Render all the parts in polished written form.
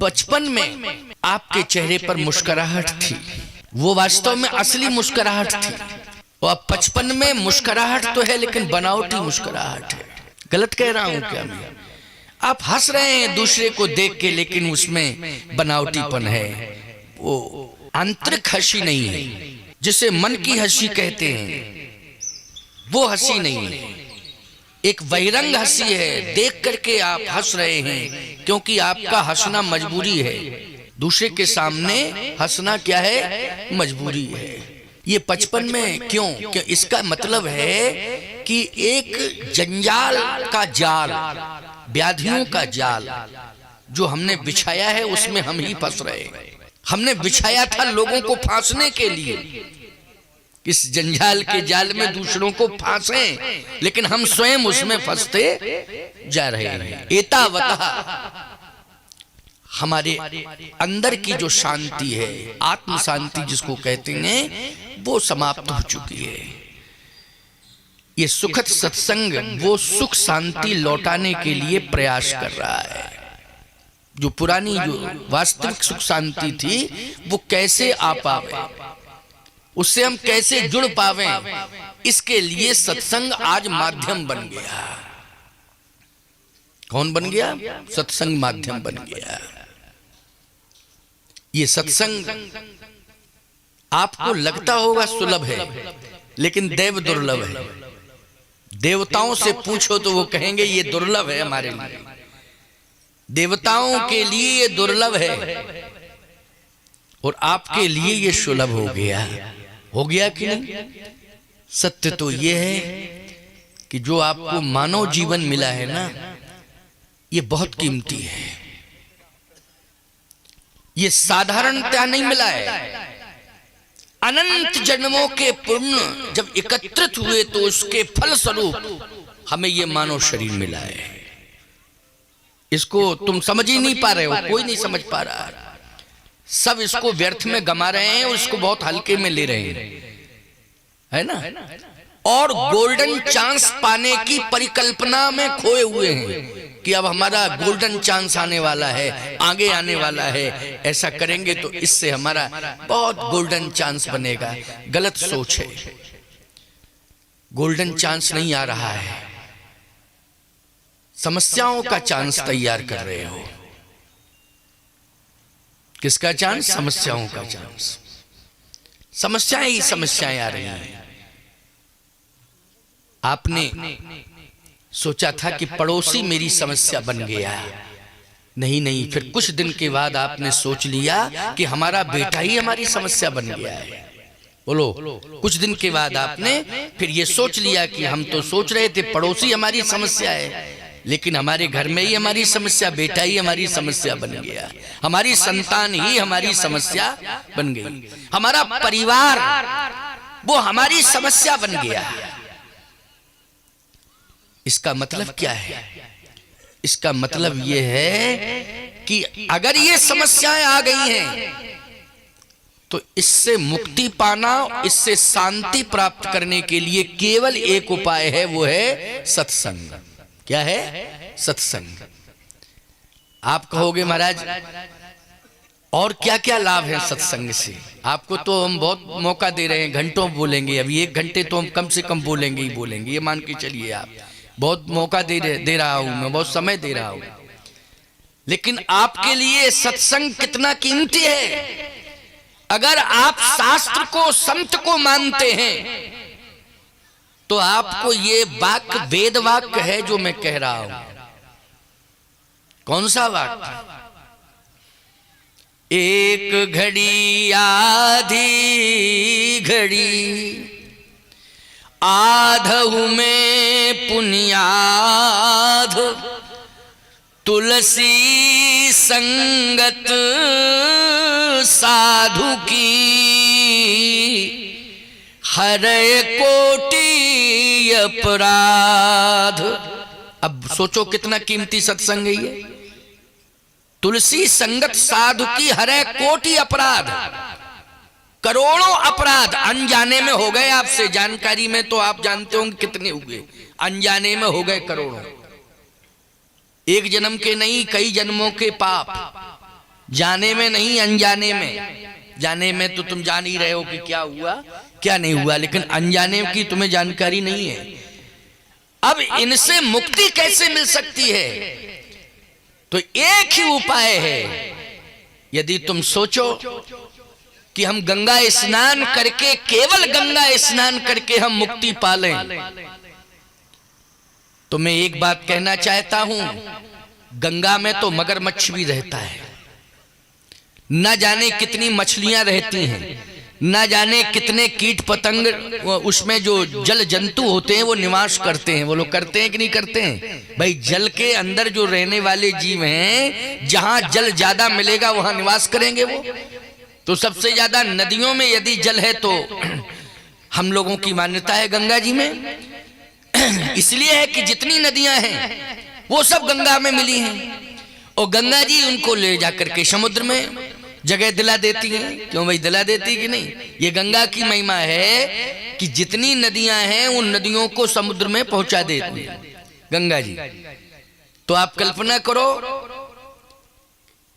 बचपन में आपके चेहरे पर मुस्कुराहट थी, वो वास्तव में असली मुस्कुराहट थी। और अब 55 में मुस्कुराहट तो है लेकिन बनावटी मुस्कुराहट है। गलत कह रहा हूं क्या मैं? आप हंस रहे हैं दूसरे को देख के, लेकिन उसमें बनावटीपन है, वो आंतरिक हंसी नहीं है। जिसे मन की हंसी कहते हैं वो हंसी नहीं है, एक बहिरंग हंसी है। देख करके आप हंस रहे हैं क्योंकि आपका हंसना मजबूरी है। दूसरे के सामने हंसना क्या है? मजबूरी है। ये 55 में क्यों? इसका मतलब है कि एक जंजाल का जाल, व्याधियों का जाल जो हमने बिछाया है उसमें हम ही फंस रहे हैं। हमने बिछाया था लोगों को फांसने के लिए, इस जंजाल के जाल में दूसरों को फांसें, लेकिन हम स्वयं उसमें फंसते जा रहे हैं। एतावता हमारे अंदर की जो शांति है, आत्म शांति जिसको कहते हैं, वो समाप्त हो चुकी है। ये सुखद सत्संग वो सुख शांति लौटाने के लिए प्रयास कर रहा है। जो पुरानी जो वास्तविक सुख शांति थी वो कैसे आ पावे, उससे हम कैसे जुड़ पावे, इसके लिए सत्संग आज माध्यम बन गया। कौन बन गया? सत्संग माध्यम बन गया। ये सत्संग आपको लगता होगा सुलभ है, लेकिन दैव दुर्लभ है। देवताओं से पूछो तो वो कहेंगे ये दुर्लभ है हमारे लिए। देवताओं के लिए ये दुर्लभ है और आपके लिए ये सुलभ हो गया। हो गया कि नहीं? सत्य तो ये है कि जो आपको मानव जीवन मिला है ना, ये बहुत कीमती है। ये साधारणतः नहीं मिला है। अनंत जन्मों के पुण्य जब एकत्रित हुए तो उसके फल स्वरूप हमें ये मानव शरीर मिला है। इसको तुम समझ ही नहीं पा रहे हो, कोई नहीं समझ पा रहा। सब इसको व्यर्थ में गमा रहे हैं और इसको बहुत हल्के में ले रहे हैं, है ना? और गोल्डन चांस पाने की परिकल्पना में खोए हुए हैं कि अब हमारा गोल्डन चांस आने वाला है, आगे आने वाला है, ऐसा करेंगे तो इससे हमारा बहुत गोल्डन चांस बनेगा। गलत सोच है। गोल्डन चांस नहीं आ रहा है, समस्याओं का चांस तैयार कर रहे हो। किसका चांस? समस्याओं का चांस। समस्याएं ही समस्याएं आ रही हैं। आपने सोचा था कि पड़ोसी मेरी समस्या बन गया, नहीं, फिर कुछ दिन के बाद आपने सोच लिया कि हमारा बेटा ही हमारी समस्या बन गया है। बोलो, कुछ दिन के बाद आपने फिर ये सोच लिया कि हम तो सोच रहे थे पड़ोसी हमारी समस्या है, लेकिन हमारे घर में ही हमारी समस्या, बेटा ही हमारी समस्या बन गया, हमारी संतान ही हमारी समस्या बन गई, हमारा परिवार वो हमारी समस्या बन गया। इसका मतलब क्या है? इसका मतलब यह है कि अगर ये समस्याएं आ गई हैं तो इससे मुक्ति पाना, इससे शांति प्राप्त करने के लिए केवल एक उपाय है, वो है सत्संग। क्या है? सत्संग। आप कहोगे महाराज और क्या क्या लाभ है सत्संग से? आपको तो हम बहुत मौका दे रहे हैं, घंटों बोलेंगे, अभी 1 घंटे तो हम कम से कम बोलेंगे ही बोलेंगे, ये मान के चलिए। आप बहुत मौका दे रहा हूं मैं, बहुत समय दे रहा हूं, लेकिन आपके लिए सत्संग कितना कीमती है। अगर आप शास्त्र को, संत को मानते हैं तो आपको ये वाक्य वेद वाक्य है जो मैं कह रहा हूं। कौन सा वाक्य? एक घड़ी आधी घड़ी आधहु में पुण्याध, तुलसी संगत साधु की हरय कोटि अपराध। अब सोचो कितना कीमती सत्संग है ये। तुलसी संगत साधु की हरय कोटि अपराध, करोड़ों अपराध अनजाने में हो गए। आपसे जानकारी में तो आप जानते होंगे कितने हुए, अनजाने में हो गए करोड़ों। एक जन्म के नहीं, कई जन्मों के पाप जाने में नहीं, अनजाने में। जाने में तो तुम जान ही रहे हो कि क्या हुआ क्या नहीं हुआ, लेकिन अनजाने की तुम्हें जानकारी नहीं है। अब इनसे मुक्ति कैसे मिल सकती है? तो एक ही उपाय है। यदि तुम सोचो कि हम गंगा स्नान करके, केवल गंगा स्नान करके हम मुक्ति पालें, तो मैं एक बात कहना चाहता हूं, गंगा में तो मगरमच्छ भी रहता है, न जाने कितनी मछलियां रहती हैं, न जाने कितने कीट पतंग उसमें जो जल जंतु होते हैं वो निवास करते हैं। वो लोग करते हैं कि नहीं करते हैं? भाई जल के अंदर जो रहने वाले जीव हैं, जहां जल ज्यादा मिलेगा वहां निवास करेंगे वो। तो सबसे ज्यादा नदियों में यदि जल है तो हम लोगों की मान्यता है गंगा जी में, इसलिए है कि जितनी नदियां हैं वो सब गंगा में मिली हैं, और गंगा जी उनको ले जाकर के समुद्र में जगह दिला देती हैं। क्यों भाई दिला देती कि नहीं? ये गंगा की महिमा है कि जितनी नदियां हैं उन नदियों को समुद्र में पहुंचा देती है गंगा जी। तो आप कल्पना करो,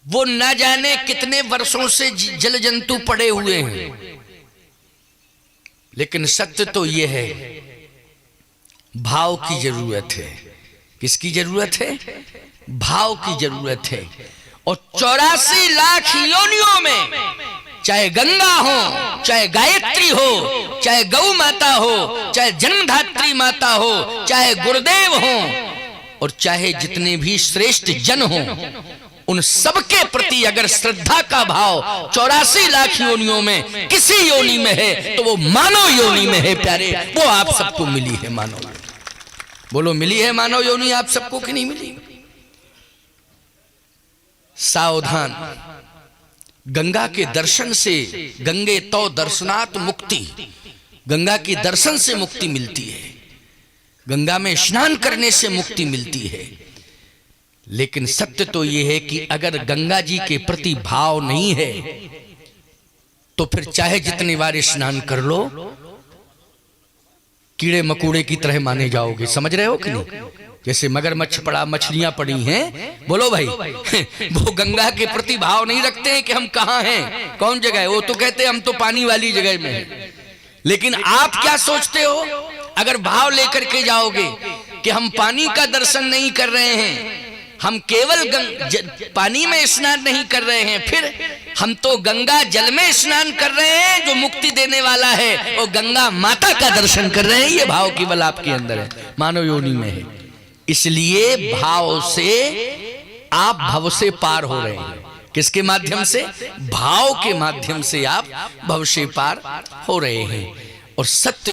वो न जाने कितने वर्षों से जल जंतु पड़े हुए हैं, लेकिन सत्य तो ये है, भाव की जरूरत है। किसकी जरूरत है? भाव की जरूरत है। और 84 लाख योनियों में, चाहे गंगा हो, चाहे गायत्री हो, चाहे गौ माता हो, चाहे जन्मधात्री माता हो, चाहे गुरुदेव हो, और चाहे जितने भी श्रेष्ठ जन हो, उन सबके प्रति अगर श्रद्धा का भाव 84 लाख योनियों में किसी योनि में है तो वो मानव योनि में है प्यारे। वो आप सबको मिली है मानव। बोलो मिली है मानव योनि आप सबको कि नहीं मिली? सावधान, गंगा के दर्शन से, गंगे तो दर्शनात् मुक्ति, गंगा के दर्शन से मुक्ति मिलती है, गंगा में स्नान करने से मुक्ति मिलती है। लेकिन सत्य तो यह है कि अगर गंगा जी के प्रति भाव नहीं है तो फिर चाहे जितनी बार स्नान कर लो, कीड़े मकोड़े की तरह माने जाओगे। समझ रहे हो कि नहीं? जैसे मगरमच्छ पड़ा, मछलियां पड़ी हैं, बोलो भाई वो गंगा के प्रति भाव नहीं रखते हैं कि हम कहां हैं, कौन जगह है। वो तो कहते हैं हम तो पानी वाली जगह में हैं। लेकिन आप क्या सोचते हो, अगर भाव लेकर के जाओगे कि हम पानी का दर्शन नहीं कर रहे हैं, हम केवल पानी में स्नान नहीं कर रहे हैं, फिर हम तो गंगा जल में स्नान कर रहे हैं जो मुक्ति देने वाला है, और गंगा माता का दर्शन कर रहे हैं, ये भाव केवल आपके अंदर है, मानव योनि में है। इसलिए भाव से आप भव से पार हो रहे हैं। किसके माध्यम से? भाव के माध्यम से आप भव से पार हो रहे हैं। और सत्य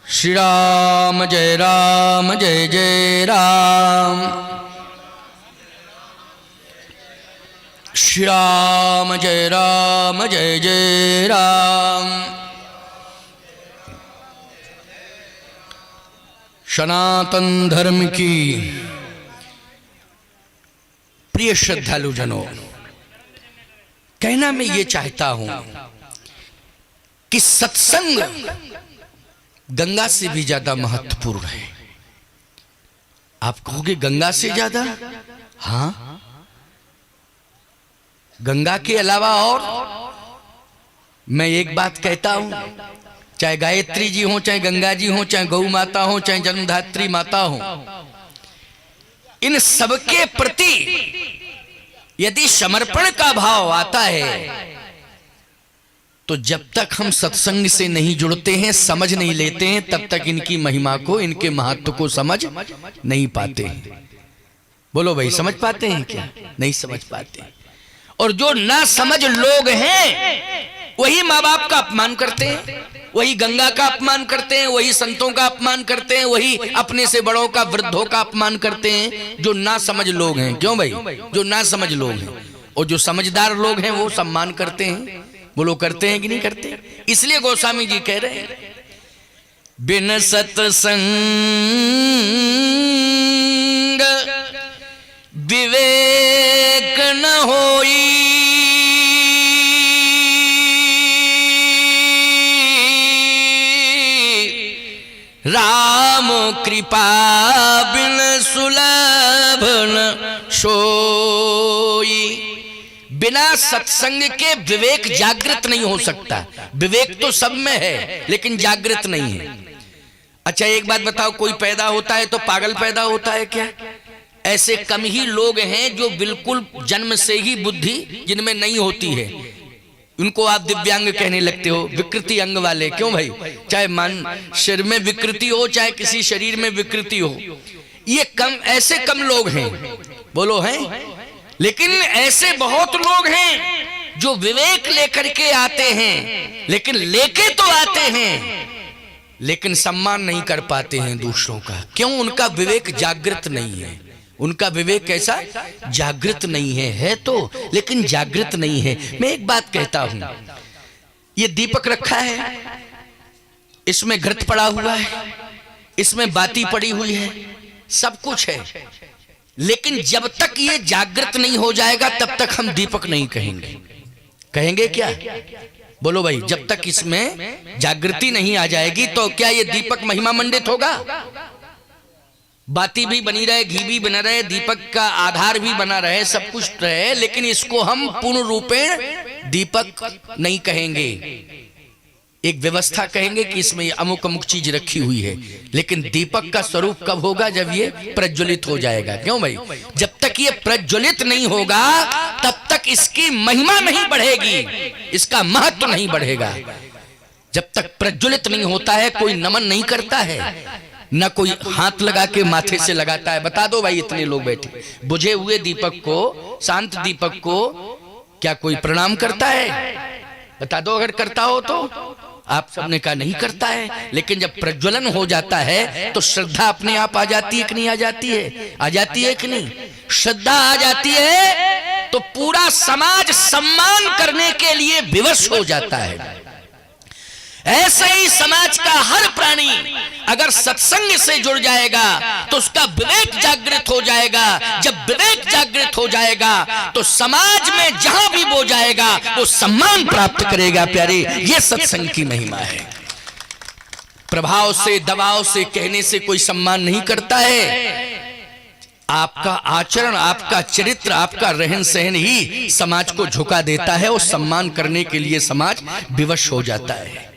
श्री राम जय जय राम, श्री राम जय जय राम। सनातन धर्म की प्रिय श्रद्धालु जनों, कहना मैं ये चाहता हूं कि सत्संग गंगा से भी ज्यादा महत्वपूर्ण है। आप कहोगे गंगा से ज्यादा? हाँ, गंगा के अलावा और मैं एक बात कहता हूं, चाहे गायत्री जी हो, चाहे गंगा जी हो, चाहे गौ माता हो, चाहे जन्मधात्री माता हो, इन सबके प्रति यदि समर्पण का भाव आता है तो जब तक हम सत्संग से नहीं जुड़ते हैं, समझ नहीं लेते हैं, तब तक इनकी महिमा को, इनके महत्व को समझ नहीं पाते हैं। बोलो भाई, समझ पाते हैं क्या? नहीं समझ पाते। और जो ना समझ लोग हैं वही माँ बाप का अपमान करते हैं, वही गंगा का अपमान करते हैं, वही संतों का अपमान करते हैं, वही अपने से बड़ों का, वृद्धों का अपमान करते हैं, जो ना समझ लोग हैं। क्यों भाई? जो ना समझ लोग हैं। और जो समझदार लोग हैं वो सम्मान करते हैं बोलो करते हैं कि नहीं करते? इसलिए गोस्वामी जी कह रहे हैं बिन सत्संग विवेक न होई, राम कृपा बिन सुलभ न सोई। बिना सत्संग के विवेक जागृत नहीं हो सकता। विवेक तो सब में है लेकिन जागृत नहीं है। अच्छा एक बात बताओ, कोई पैदा होता है तो पागल पैदा होता है क्या? ऐसे कम ही लोग हैं जो बिल्कुल जन्म से ही बुद्धि जिनमें नहीं होती है, उनको आप दिव्यांग कहने लगते हो, विकृति अंग वाले। क्यों भाई? चाहे मन शरीर में विकृति हो चाहे किसी शरीर में विकृति हो, ये कम, ऐसे कम लोग हैं। बोलो हैं? लेकिन ऐसे बहुत लोग हैं जो विवेक लेकर के आते हैं, लेकिन लेके तो आते हैं लेकिन सम्मान नहीं कर पाते हैं दूसरों का। क्यों? उनका विवेक जागृत नहीं है। उनका विवेक कैसा? जागृत नहीं है तो लेकिन जागृत नहीं है। मैं एक बात कहता हूं, ये दीपक रखा है, इसमें घृत पड़ा हुआ है, इसमें बाती पड़ी हुई है, सब कुछ है, लेकिन जब तक ये जागृत नहीं हो जाएगा तब तक हम दीपक नहीं कहेंगे। कहेंगे क्या? बोलो भाई, जब तक इसमें जागृति नहीं आ जाएगी तो क्या ये दीपक महिमा मंडित होगा? बाती भी बनी रहे, घी भी बना रहे, दीपक का आधार भी बना रहे, सब कुछ रहे, लेकिन इसको हम पूर्ण रूपेण दीपक नहीं कहेंगे। एक व्यवस्था कहेंगे कि इसमें अमुक अमुक चीज रखी हुई है, लेकिन दीपक का स्वरूप कब होगा? जब ये प्रज्वलित हो जाएगा। क्यों भाई? जब तक ये प्रज्वलित नहीं होगा तब तक इसकी महिमा नहीं बढ़ेगी, इसका महत्व नहीं बढ़ेगा। जब तक प्रज्वलित नहीं होता है कोई नमन नहीं करता है, न कोई हाथ लगा के माथे से लगाता है। बता दो भाई, इतने लोग बैठे, बुझे हुए दीपक को, शांत दीपक को क्या कोई प्रणाम करता है? बता दो अगर करता हो तो। आप सबने कहा नहीं करता है, लेकिन जब प्रज्वलन हो जाता है तो श्रद्धा अपने आप आ जाती है कि नहीं आ जाती है? आ जाती है कि नहीं? श्रद्धा आ जाती है तो पूरा समाज सम्मान करने के लिए विवश हो जाता है। ऐसे ही समाज का हर प्राणी अगर सत्संग से जुड़ जाएगा तो उसका विवेक जागृत हो जाएगा। जब विवेक जागृत हो जाएगा तो समाज में जहां भी वो जाएगा वो सम्मान प्राप्त करेगा। प्यारे, ये सत्संग की महिमा है। प्रभाव से, दबाव से, कहने से कोई सम्मान नहीं करता है। आपका आचरण, आपका चरित्र, आपका रहन सहन ही समाज को झुका देता है और सम्मान करने के लिए समाज विवश हो जाता है।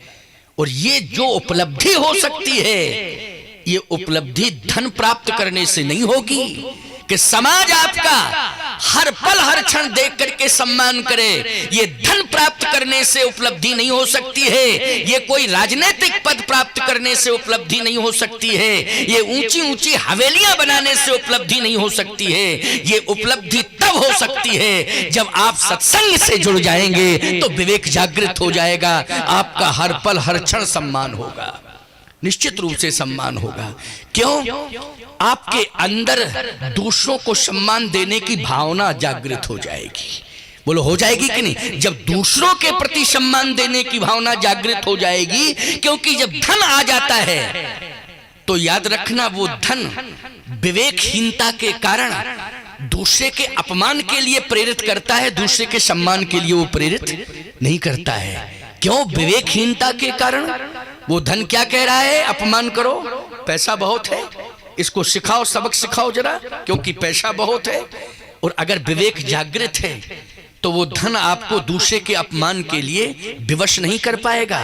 और ये जो उपलब्धि हो सकती है, ये उपलब्धि धन प्राप्त करने से नहीं होगी कि समाज आपका हर पल हर क्षण देख करके सम्मान करे। ये धन प्राप्त करने से उपलब्धि नहीं हो सकती है, ये कोई राजनीतिक पद प्राप्त करने से उपलब्धि नहीं हो सकती है, ये ऊंची ऊंची हवेलियां बनाने से उपलब्धि नहीं हो सकती है। ये उपलब्धि तब हो सकती है जब आप सत्संग से जुड़ जाएंगे तो विवेक जागृत हो जाएगा, आपका हर पल हर क्षण सम्मान होगा, निश्चित रूप से सम्मान होगा। क्यों? आपके अंदर दूसरों को सम्मान देने की भावना जागृत हो जाएगी। बोलो हो जाएगी कि नहीं? जब दूसरों के प्रति सम्मान देने की भावना जागृत हो जाएगी, क्योंकि जब धन आ जाता है तो याद रखना वो धन विवेकहीनता के कारण दूसरे के अपमान के लिए प्रेरित करता है, दूसरे के सम्मान के लिए वो प्रेरित नहीं करता है। क्यों? विवेकहीनता के कारण वो धन क्या कह रहा है? अपमान करो, पैसा बहुत है, इसको सिखाओ, सबक सिखाओ जरा, क्योंकि पैसा बहुत है। और अगर विवेक जागृत है तो वो धन आपको दूसरे के अपमान के लिए विवश नहीं कर पाएगा।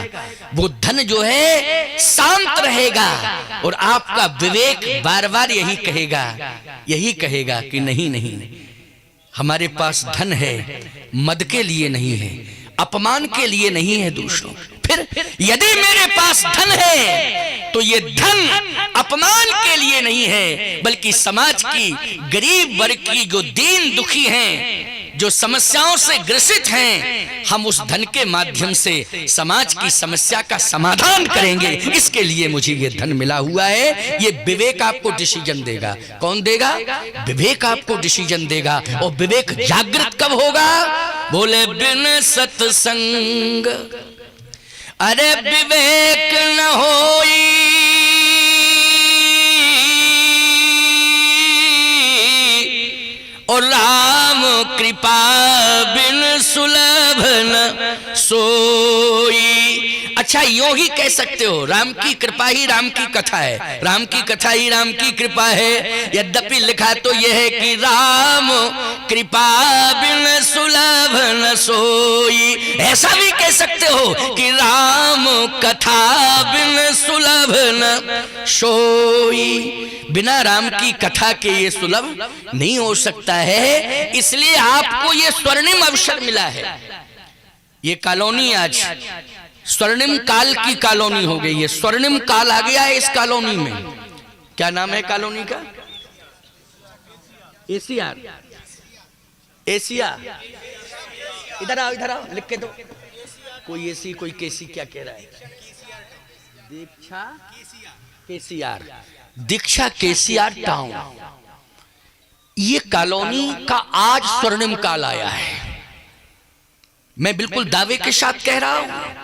वो धन जो है शांत रहेगा और आपका विवेक बार बार यही कहेगा कि नहीं नहीं, हमारे पास धन है, मद के लिए नहीं है, अपमान के लिए नहीं है दूसरों। फिर यदि मेरे पास धन है तो ये धन अपमान के लिए नहीं है, बल्कि समाज की गरीब वर्ग की जो दीन दुखी हैं, जो समस्याओं से ग्रसित हैं, हम उस धन के माध्यम से समाज की समस्या का समाधान करेंगे। इसके लिए मुझे ये धन मिला हुआ है। ये विवेक आपको डिसीजन देगा। कौन देगा? विवेक आपको डिसीजन देगा। और विवेक जागृत कब होगा? बोले बिन सत्संग अरे विवेक न होई, और राम कृपा बिन सुलभ न सोई। अच्छा यूं ही कह सकते हो, राम की कृपा ही राम की कथा है, राम की कथा ही राम की कृपा है। यद्यपि लिखा तो यह है कि राम कृपा बिन सुलभ न सोई। ऐसा भी कह सकते हो कि राम कथा बिन सुलभ न सोई। बिना राम की कथा के ये सुलभ नहीं हो सकता है, इसलिए आपको ये स्वर्णिम अवसर मिला है। ये कॉलोनी आज स्वर्णिम काल की कॉलोनी हो गई है, स्वर्णिम काल आ गया है इस कॉलोनी में। क्या नाम है कॉलोनी का? एशिया। एशिया, इधर आओ इधर आओ, लिख के दो। कोई एसी कोई केसी, क्या कह रहा है? दीक्षा केसीआर, दीक्षा केसीआर टाउन। ये कॉलोनी का आज स्वर्णिम काल आया है, मैं बिल्कुल दावे के साथ कह रहा हूं।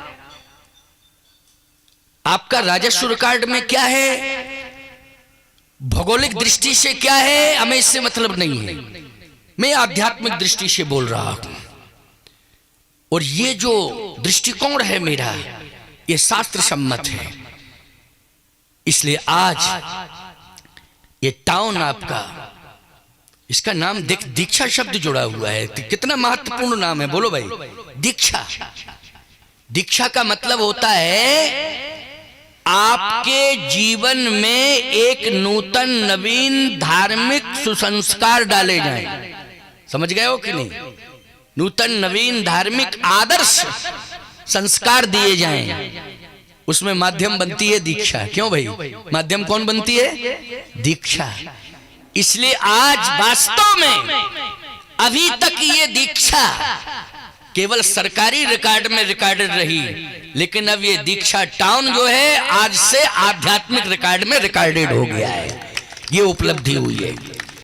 आपका राजस्व रिकॉर्ड में क्या है, भौगोलिक दृष्टि से क्या है, हमें इससे मतलब नहीं है। मैं आध्यात्मिक दृष्टि से बोल रहा हूं, और ये जो दृष्टिकोण है मेरा, ये शास्त्र सम्मत है। इसलिए आज ये टाउन आपका, इसका नाम दीक्षा शब्द जुड़ा हुआ है। कितना महत्वपूर्ण नाम है, बोलो भाई। दीक्षा, दीक्षा का मतलब होता है आपके जीवन में एक नूतन नवीन धार्मिक सुसंस्कार डाले जाएं। समझ गए हो कि नहीं? नूतन नवीन धार्मिक आदर्श संस्कार दिए जाएं, उसमें माध्यम बनती है दीक्षा। क्यों भाई? माध्यम कौन बनती है? दीक्षा। इसलिए आज वास्तव में अभी तक ये दीक्षा केवल सरकारी रिकॉर्ड में रिकॉर्डेड रही, लेकिन अब ये दीक्षा टाउन जो है आज से आध्यात्मिक रिकॉर्ड में रिकॉर्डेड हो गया है। ये उपलब्धि हुई है।